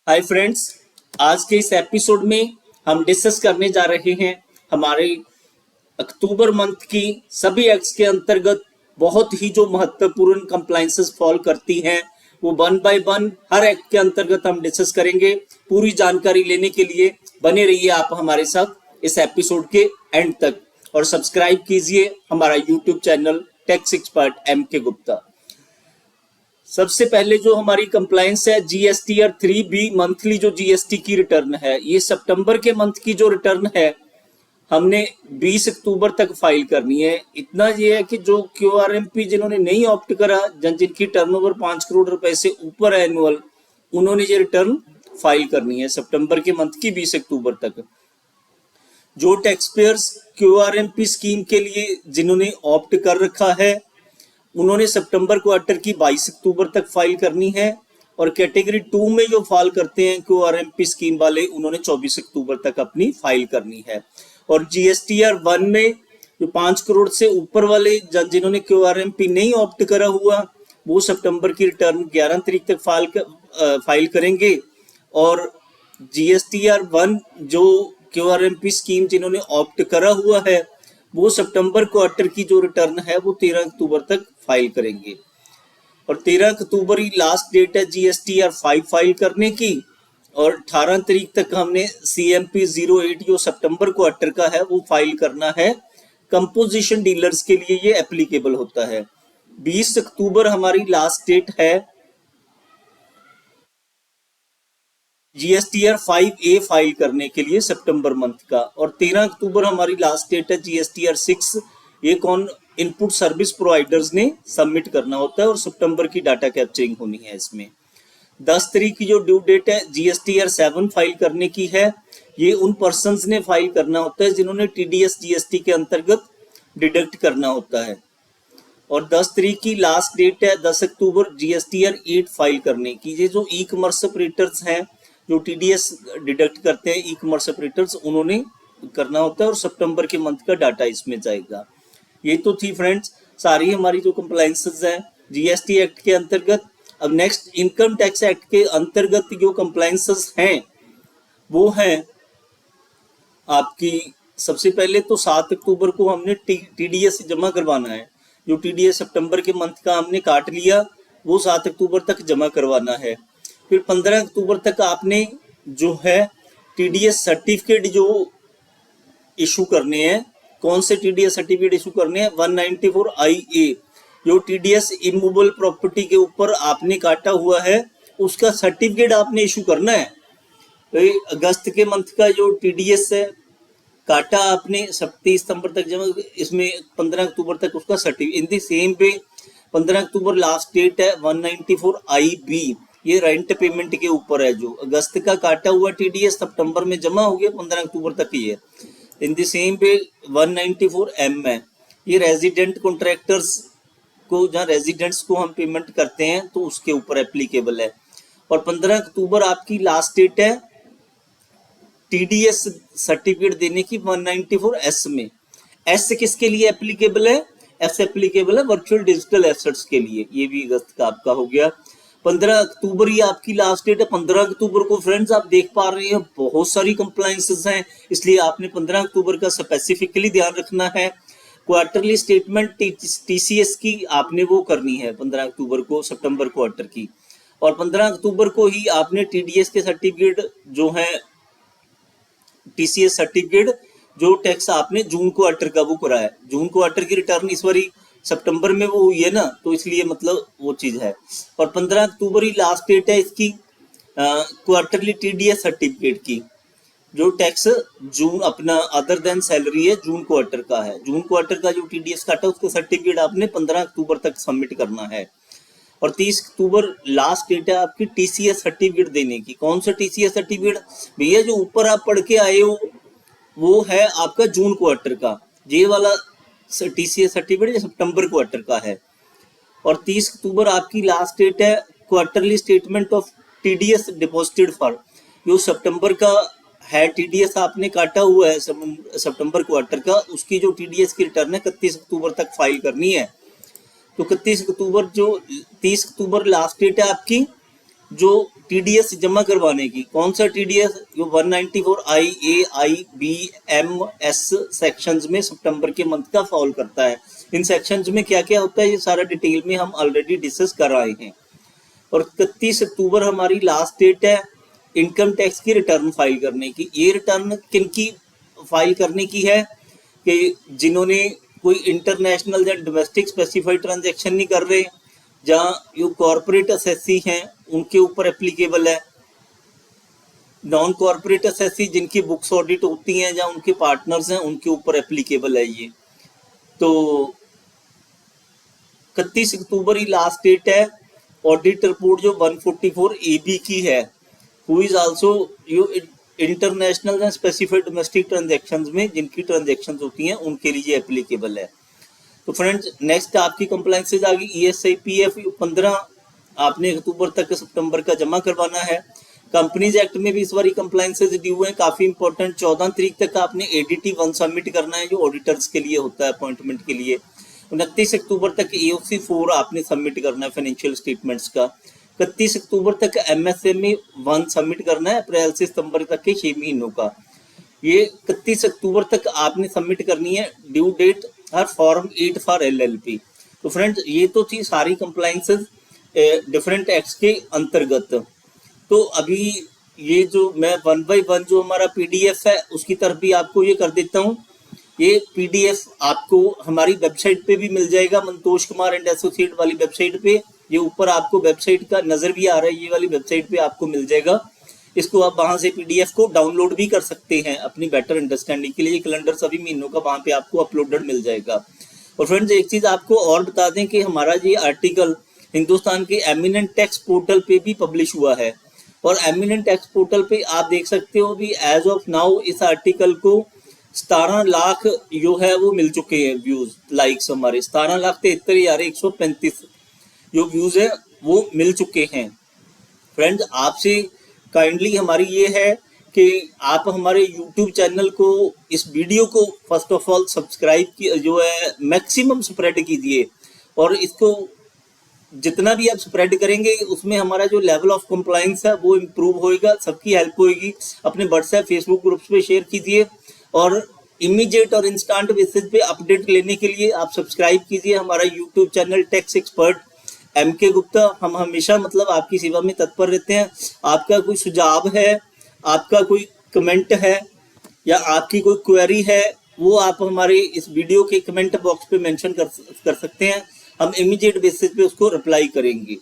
Hi friends, आज के इस एपिसोड में हम डिस्कस करने जा रहे हैं हमारे अक्टूबर मंथ की सभी एक्ट्स के अंतर्गत बहुत ही जो महत्वपूर्ण कंप्लायंसेस फॉल करती हैं वो one by one her act के अंतर्गत हम डिस्कस करेंगे। पूरी जानकारी लेने के लिए बने रहिए आप हमारे साथ इस एपिसोड के एंड तक और सब्सक्राइब कीजिए हमारा YouTube channel tax expert MK Gupta. सबसे पहले जो हमारी कंप्लायंस है GSTR 3B मंथली जो GST की रिटर्न है, ये सितंबर के मंथ की जो रिटर्न है हमने 20 अक्टूबर तक फाइल करनी है। इतना ये है कि जो QRMP जिन्होंने नहीं ऑप्ट करा, जिनकी टर्नओवर 5 करोड़ रुपए से ऊपर है एनुअल, उन्होंने ये रिटर्न फाइल करनी है सितंबर के मंथ की 20 अक्टूबर तक। जो टैक्स पेयर्स QRMP स्कीम के लिए जिन्होंने ऑप्ट कर रखा है उन्होंने सितंबर क्वार्टर की 22 अक्टूबर तक फाइल करनी है और कैटेगरी 2 में जो फाइल करते हैं QRMP स्कीम वाले उन्होंने 24 अक्टूबर तक अपनी फाइल करनी है। और GSTR 1 में जो 5 करोड़ से ऊपर वाले जिन्होंने QRMP नहीं ऑप्ट करा हुआ वो सितंबर की रिटर्न 11 तारीख तक फाइल करेंगे और GSTR 1 जो QRMP स्कीम जिन्होंने ऑप्ट करा हुआ है वो सितंबर क्वार्टर की जो रिटर्न है वो 13 अक्टूबर तक फाइल करेंगे। और 13 अक्टूबर ही लास्ट डेट है GSTR 5 फाइल करने की और 18 तारीख तक हमने CMP 08 जो सितंबर क्वार्टर का है वो फाइल करना है। कंपोजिशन डीलर्स के लिए ये एप्लीकेबल होता है। 20 अक्टूबर हमारी लास्ट डेट है GSTR 5A फाइल करने के लिए सितंबर मंथ का और 13 अक्टूबर हमारी लास्ट डेट है GSTR 6। ये कौन इनपुट सर्विस प्रोवाइडर्स ने सबमिट करना होता है और सितंबर की डाटा कैप्चरिंग होनी है इसमें। 10 तारीख की जो ड्यू डेट है GSTR 7 फाइल करने की है। ये उन पर्सन्स ने फाइल करना होता है जिन्होंने TDS GST के अंतर्गत डिडक्ट करना होता है। और 10 तारीख की लास्ट डेट है 10 अक्टूबर GSTR 8 फाइल करने की। ये जो ई कॉमर्स ऑपरेटर्स हैं जो TDS डिडक्ट करते हैं, ई कॉमर्स ऑपरेटर्स, उन्होंने करना होता है और सितंबर के मंथ का डाटा इसमें जाएगा। ये तो थी फ्रेंड्स सारी हमारी जो कंप्लायंसेस हैं GST एक्ट के अंतर्गत। अब नेक्स्ट इनकम टैक्स एक्ट के अंतर्गत जो कंप्लायंसेस हैं वो हैं आपकी, सबसे पहले तो 7 अक्टूबर को हमने TDS जमा करवाना है। जो TDS सितंबर के मंथ का हमने काट लिया वो 7 अक्टूबर तक जमा करवाना है। फिर 15 अक्टूबर तक आपने जो है TDS सर्टिफिकेट जो इशू करने हैं। कौन से TDS सर्टिफिकेट इशू करने हैं? 194 IA जो TDS इमूवेबल प्रॉपर्टी के ऊपर आपने काटा हुआ है उसका सर्टिफिकेट आपने इशू करना है। तो अगस्त के मंथ का जो TDS है काटा आपने 30 सितंबर तक जमा, इसमें 15 अक्टूबर तक उसका सर्टिफिकेट। इन दी सेम पे 15 अक्टूबर लास्ट डेट है 194 IB, ये रेंट पेमेंट के ऊपर है। जो अगस्त का काटा हुआ TDS सितंबर में जमा हो गया 15 अक्टूबर तक ही है। इन द सेम पे 194 M है, ये रेजिडेंट कॉन्ट्रैक्टर्स को, जहाँ रेजिडेंट्स को हम पेमेंट करते हैं तो उसके ऊपर एप्लीकेबल है। और 15 अक्टूबर आपकी लास्ट डेट है TDS सर्टिफिकेट देने की 194 S में। S किसके लिए एप्लीकेबल है? S एप्लीकेबल है वर्चुअल डिजिटल एसेट्स के लिए। ये भी अगस्त का आपका हो गया। 15 अक्टूबर ही आपकी लास्ट डेट है। 15 अक्टूबर को फ्रेंड्स आप देख पा रहे हैं बहुत सारी कंप्लायंसेस हैं, इसलिए आपने 15 अक्टूबर का स्पेसिफिकली ध्यान रखना है। क्वार्टरली स्टेटमेंट TCS की आपने वो करनी है 15 अक्टूबर को, सितंबर क्वार्टर की। और 15 अक्टूबर को ही आपने TDS के सर्टिफिकेट जो है TCS सर्टिफिकेट जो टैक्स आपने जून क्वार्टर का वो करा है। जून क्वार्टर की रिटर्न इस बारी सितंबर में वो हुई है ना, तो इसलिए मतलब वो चीज है। और 15 अक्टूबर ही लास्ट डेट है इसकी क्वार्टरली TDS सर्टिफिकेट की, जो टैक्स जून अपना अदर देन सैलरी है जून क्वार्टर का है। जून क्वार्टर का जो TDS काटा उसका सर्टिफिकेट आपने 15 अक्टूबर तक सबमिट करना है। और 30 अक्टूबर लास्ट डेट है आपकी TCS सर्टिफिकेट देने की। कौन सा TCS सर्टिफिकेट भैया? जो ऊपर आप पढ़ के आए हो वो है आपका जून क्वार्टर का, ये वाला TCS सर्टिफिकेट सितंबर क्वार्टर का है। और 30 अक्टूबर आपकी लास्ट डेट है quarterly statement of TDS deposited for, जो सितंबर का है TDS आपने काटा हुआ है सितंबर क्वार्टर का, उसकी जो TDS की रिटर्न है 31 अक्टूबर तक फाइल करनी है। तो 31 अक्टूबर जो 30 अक्टूबर लास्ट डेट है आपकी जो टीडीएस जमा करवाने की, कौन सा टीडीएस, जो 194 आई ए आई बी एम एस सेक्शंस में सितंबर के मंथ का फॉल करता है। इन सेक्शंस में क्या क्या होता है ये सारा डिटेल में हम ऑलरेडी डिस्कस कर आए हैं। और 31 अक्टूबर हमारी लास्ट डेट है इनकम टैक्स की रिटर्न फाइल करने की। ये रिटर्न किन की फाइल करने की है कि जिन्होंने कोई इंटरनेशनल या डोमेस्टिक स्पेसिफाइड ट्रांजैक्शन नहीं कर रहे, जहाँ जो कॉर्पोरेट असेसी हैं उनके ऊपर एप्लीकेबल है। नॉन कॉर्पोरेट असेसी जिनकी बुक्स ऑडिट होती हैं या उनके पार्टनर्स हैं उनके ऊपर एप्लीकेबल है ये। तो 31 अक्टूबर ही लास्ट डेट है। ऑडिट रिपोर्ट जो 144 AB की है, who is also you international and specified domestic transactions में जिनकी ट्रांजैक्शंस होती हैं उनके लिए एप्लीकेबल है। तो फ्रेंड्स नेक्स्ट आपकी कंप्लायंसेज आ गई ESIPF 15 आपने अक्टूबर तक सितंबर का जमा करवाना है। कंपनीज एक्ट में भी इस बार कंप्लायंसेज ड्यू हैं, काफी इंपॉर्टेंट। 14 तारीख तक आपने ADT 1 सबमिट करना है जो ऑडिटर्स के लिए होता है अपॉइंटमेंट के लिए। 29 अक्टूबर तक AOC 4 आपने सबमिट करना है फाइनेंशियल स्टेटमेंट्स का। 31 अक्टूबर तक MSME 1 सबमिट करना है अप्रैल से सितंबर तक के 6 महीनों का। ये 31 अक्टूबर तक आपने सबमिट करनी है ड्यू डेट हर फॉर्म 8 फॉर LLP। तो फ्रेंड्स ये तो थी सारी कंप्लायंसेस डिफरेंट एक्ट्स के अंतर्गत। तो अभी ये जो मैं 1 बाय 1 जो हमारा PDF है उसकी तरफ भी आपको ये कर देता हूँ। ये PDF आपको हमारी वेबसाइट पे भी मिल जाएगा, मंतोष कुमार एंड एसोसिएट वाली वेबसाइट पे। ये ऊपर आपको वेबसाइट का नजर भी आ रहा है, ये वाली वेबसाइट पे आपको मिल जाएगा। इसको आप वहां से PDF को डाउनलोड भी कर सकते हैं अपनी बेटर अंडरस्टैंडिंग के लिए। कैलेंडर सभी महीनों का वहां पे आपको अपलोडेड मिल जाएगा। और फ्रेंड्स एक चीज आपको और बता दें कि हमारा ये आर्टिकल हिंदुस्तान के एमिनेंट टैक्स पोर्टल पे भी पब्लिश हुआ है। और एमिनेंट टैक्स पोर्टल पे आप देख सकते हो भी एज ऑफ नाउ इस आर्टिकल को 17 लाख जो है वो मिल चुके हैं व्यूज, लाइक्स हमारे 17,73,135 जो व्यूज है वो मिल चुके हैं। फ्रेंड्स आपसे काइंडली हमारी ये है कि आप हमारे YouTube चैनल को, इस वीडियो को फर्स्ट ऑफ ऑल सब्सक्राइब की जो है मैक्सिमम स्प्रेड कीजिए। और इसको जितना भी आप स्प्रेड करेंगे उसमें हमारा जो लेवल ऑफ कंप्लायंस है वो इम्प्रूव होएगा, सबकी हेल्प होएगी। अपने व्हाट्सएप फेसबुक ग्रुप्स पे शेयर कीजिए और इमीडिएट और इंस्टेंट बेसिस पे अपडेट लेने के लिए आप सब्सक्राइब कीजिए हमारा YouTube channel tax expert MK Gupta. हम हमेशा मतलब आपकी सेवा में तत्पर रहते हैं। आपका कोई सुझाव है, आपका कोई कमेंट है या आपकी कोई क्वेरी है, वो आप हमारे इस वीडियो के कमेंट बॉक्स पे मेंशन कर सकते हैं। हम इमीडिएट बेसिस पे उसको रिप्लाई करेंगे।